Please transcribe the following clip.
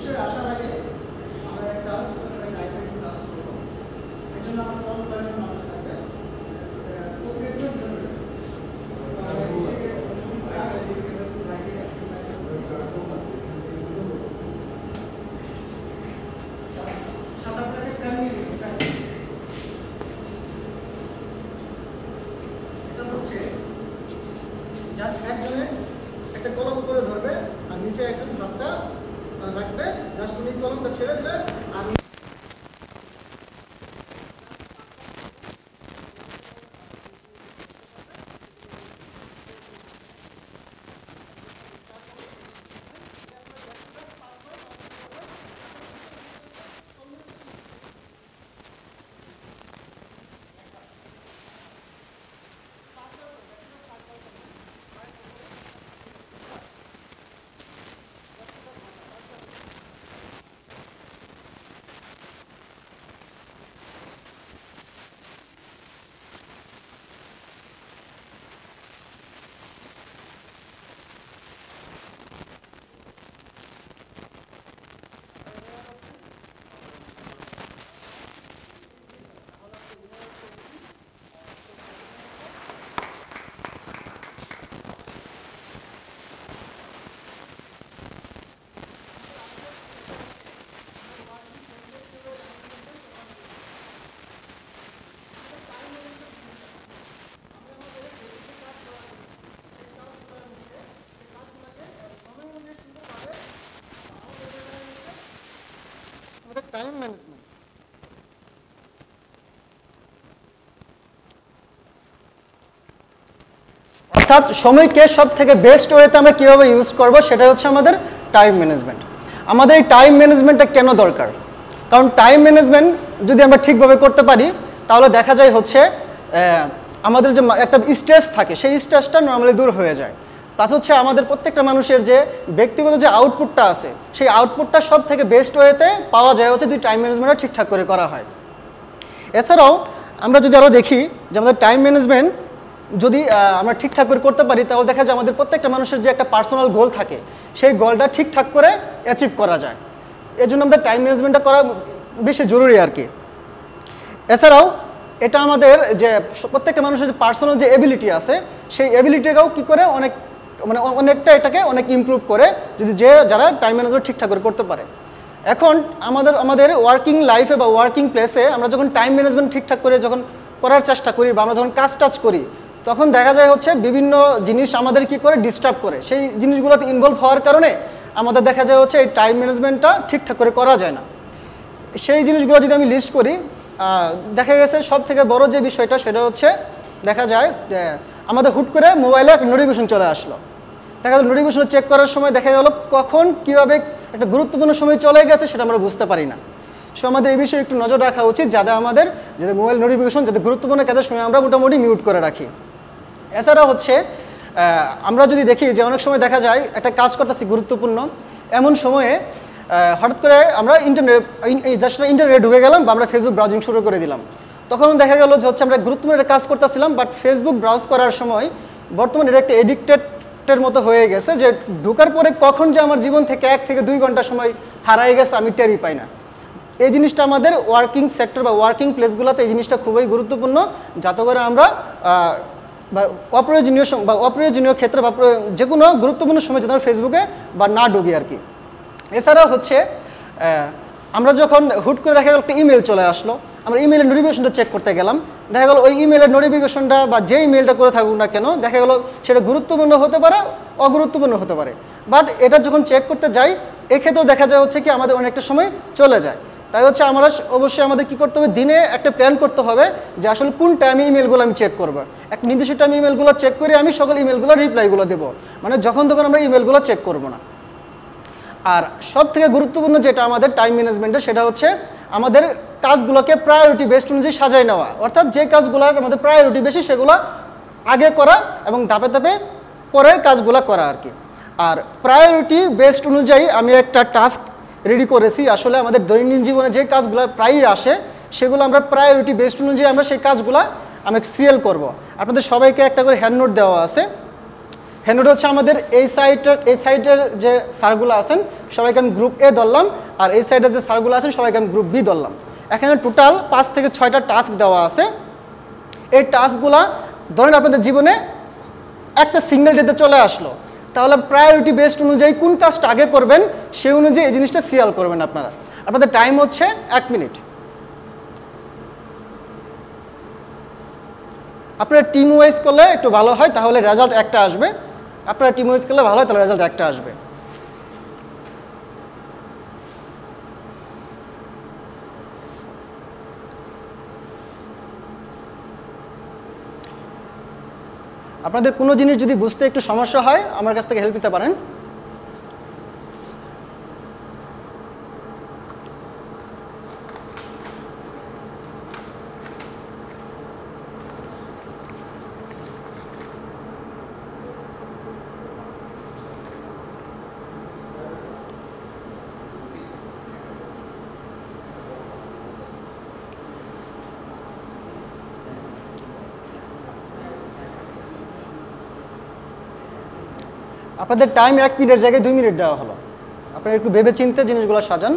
বিষয়ে আসার আগে আমরা একটা টাইপের ক্লাস করব। এর জন্য আমার 5 জন মানুষ থাকবে। প্রত্যেকজন জন্য জাস্ট একজনে একটা কলম উপরে ধরবে আর নিচে একজন হাতটা রাখবে, জাস্ট উনি কলমটা ছেড়ে দেবে আর টাইম ম্যানেজমেন্ট। অর্থাৎ সময়কে সব থেকে বেস্ট ওয়েতে আমরা কীভাবে ইউজ করব সেটা হচ্ছে আমাদের টাইম ম্যানেজমেন্ট। আমাদের এই টাইম ম্যানেজমেন্টটা কেন দরকার? কারণ টাইম ম্যানেজমেন্ট যদি আমরা ঠিকভাবে করতে পারি তাহলে দেখা যায় হচ্ছে আমাদের যে একটা স্ট্রেস থাকে সেই স্ট্রেসটা নর্মালি দূর হয়ে যায়। প্লাস হচ্ছে আমাদের প্রত্যেকটা মানুষের যে ব্যক্তিগত যে আউটপুটটা আছে সেই আউটপুটটা সব থেকে বেস্ট ওয়েতে পাওয়া যায় হচ্ছে যদি টাইম ম্যানেজমেন্টটা ঠিকঠাক করে করা হয়। এছাড়াও আমরা যদি আরও দেখি যে আমাদের টাইম ম্যানেজমেন্ট যদি আমরা ঠিকঠাক করে করতে পারি তাহলে দেখা যায় আমাদের প্রত্যেকটা মানুষের যে একটা পার্সোনাল গোল থাকে সেই গোলটা ঠিকঠাক করে অ্যাচিভ করা যায়। এর জন্য আমাদের টাইম ম্যানেজমেন্টটা করা বেশি জরুরি আর কি। এছাড়াও এটা আমাদের যে প্রত্যেকটা মানুষের যে পার্সোনাল যে এবিলিটি আছে সেই এবিলিটিটাও কী করে অনেকটা এটাকে অনেক ইমপ্রুভ করে যদি যারা টাইম ম্যানেজমেন্ট ঠিকঠাক করে করতে পারে। এখন আমাদের ওয়ার্কিং লাইফে বা ওয়ার্কিং প্লেসে আমরা যখন টাইম ম্যানেজমেন্ট ঠিকঠাক করে যখন করার চেষ্টা করি বা আমরা যখন কাজ করি তখন দেখা যায় হচ্ছে বিভিন্ন জিনিস আমাদের কি করে ডিস্টার্ব করে, সেই জিনিসগুলোতে ইনভলভ হওয়ার কারণে আমাদের দেখা যায় হচ্ছে এই টাইম ম্যানেজমেন্টটা ঠিকঠাক করে করা যায় না। সেই জিনিসগুলো যদি আমি লিস্ট করি দেখা গেছে সব থেকে বড় যে বিষয়টা সেটা হচ্ছে দেখা যায় আমাদের হুট করে মোবাইলে একটা নোটিফিকেশন চলে আসলো। দেখা গেল নোটিফিকেশন চেক করার সময় দেখা গেল কখন কীভাবে একটা গুরুত্বপূর্ণ সময় চলে গেছে সেটা আমরা বুঝতে পারি না। সো আমাদের এই বিষয়ে একটু নজর রাখা উচিত যাতে মোবাইল নোটিফিকেশন যাতে গুরুত্বপূর্ণ কাজের সময় আমরা মোটামুটি মিউট করে রাখি। এছাড়া হচ্ছে আমরা যদি দেখি যে অনেক সময় দেখা যায় একটা কাজ করতেছি গুরুত্বপূর্ণ, এমন সময়ে হঠাৎ করে আমরা ইন্টারনেটে ঢুকে গেলাম বা আমরা ফেসবুক ব্রাউজিং শুরু করে দিলাম। তখন দেখা গেল যে হচ্ছে আমরা গুরুত্বপূর্ণ একটা কাজ করতেছিলাম বাট ফেসবুক ব্রাউজ করার সময় বর্তমানে এটা একটা এডিক্টেডের মতো হয়ে গেছে যে ঢোকার পরে কখন যে আমার জীবন থেকে 1 থেকে 2 ঘন্টা সময় হারাই গেছে আমি টেরই পাই না। এই জিনিসটা আমাদের ওয়ার্কিং সেক্টর বা ওয়ার্কিং প্লেসগুলোতে এই জিনিসটা খুবই গুরুত্বপূর্ণ যাতে করে আমরা অপ্রয়োজনীয় ক্ষেত্রে বা যে কোনো গুরুত্বপূর্ণ সময় যাতে আমরা ফেসবুকে বা না ঢুকি আর কি। এছাড়াও হচ্ছে আমরা যখন হুট করে দেখা গেল একটা ইমেল চলে আসলো, আমরা ইমেলের নোটিফিকেশনটা চেক করতে গেলাম, দেখা গেল ওই ইমেলের নোটিফিকেশনটা বা যে ইমেলটা করে থাকুক না কেন দেখা গেল সেটা গুরুত্বপূর্ণ হতে পারে অগুরুত্বপূর্ণ হতে পারে, বাট এটা যখন চেক করতে যাই এক্ষেত্রেও দেখা যায় হচ্ছে কি আমাদের অনেকটা সময় চলে যায়। তাই হচ্ছে আমরা অবশ্যই আমাদের কী করতে হবে, দিনে একটা প্ল্যান করতে হবে যে আসলে কোন টাইমে ইমেলগুলো আমি চেক করবো। একটা নির্দিষ্ট টাইমে ইমেলগুলো চেক করে আমি সকল ইমেলগুলো রিপ্লাইগুলো দেবো, মানে যখন তখন আমরা ইমেলগুলো চেক করবো না। আর সব থেকে গুরুত্বপূর্ণ যেটা আমাদের টাইম ম্যানেজমেন্টে সেটা হচ্ছে আমাদের কাজগুলোকে প্রায়োরিটি বেসড অনুযায়ী সাজাই নেওয়া, অর্থাৎ যে কাজগুলোর আমাদের প্রায়োরিটি বেশি সেগুলো আগে করা এবং ধাপে ধাপে পরের কাজগুলো করা আর কি। আর প্রায়োরিটি বেসড অনুযায়ী আমি একটা টাস্ক রেডি করেছি, আসলে আমাদের দৈনন্দিন জীবনে যে কাজগুলো প্রায়ই আসে সেগুলো আমরা প্রায়োরিটি বেসড অনুযায়ী আমরা সেই কাজগুলো আমরা সিরিয়াল করব। আপনাদের সবাইকে একটা করে হ্যান্ড নোট দেওয়া আছে, হ্যান্ডআউট হচ্ছে আমাদের এই সাইডের যে স্যারগুলো আছেন সবাইকে আমি গ্রুপ এ ধরলাম, আর এই সাইডের যে স্যারগুলো আছেন সবাইকে আমি গ্রুপ বি ধরলাম। এখানে টোটাল 5 থেকে 6টা টাস্ক দেওয়া আছে। এই টাস্কগুলা ধরেন আপনাদের জীবনে একটা সিঙ্গেল ডেতে চলে আসলো, তাহলে প্রায়োরিটি বেসড অনুযায়ী কোন কাজটা আগে করবেন সেই অনুযায়ী এই জিনিসটা সিরিয়াল করবেন আপনারা। আপনাদের টাইম হচ্ছে 1 মিনিট। আপনারা টিম ওয়াইজ করলে একটু ভালো হয়, তাহলে রেজাল্ট একটা আসবে। আপনারা টিম ওয়াইজ করলে ভালো হয়, তাহলে রেজাল্ট একটা আসবে। আপনাদের কোনো জিনিস যদি বুঝতে একটু সমস্যা হয় আমার কাছ থেকে হেল্প নিতে পারেন। আপনাদের টাইম 1 মিনিটের জায়গায় 2 মিনিট দেওয়া হলো। আপনারা একটু ভেবে চিন্তে জিনিসগুলো সাজান।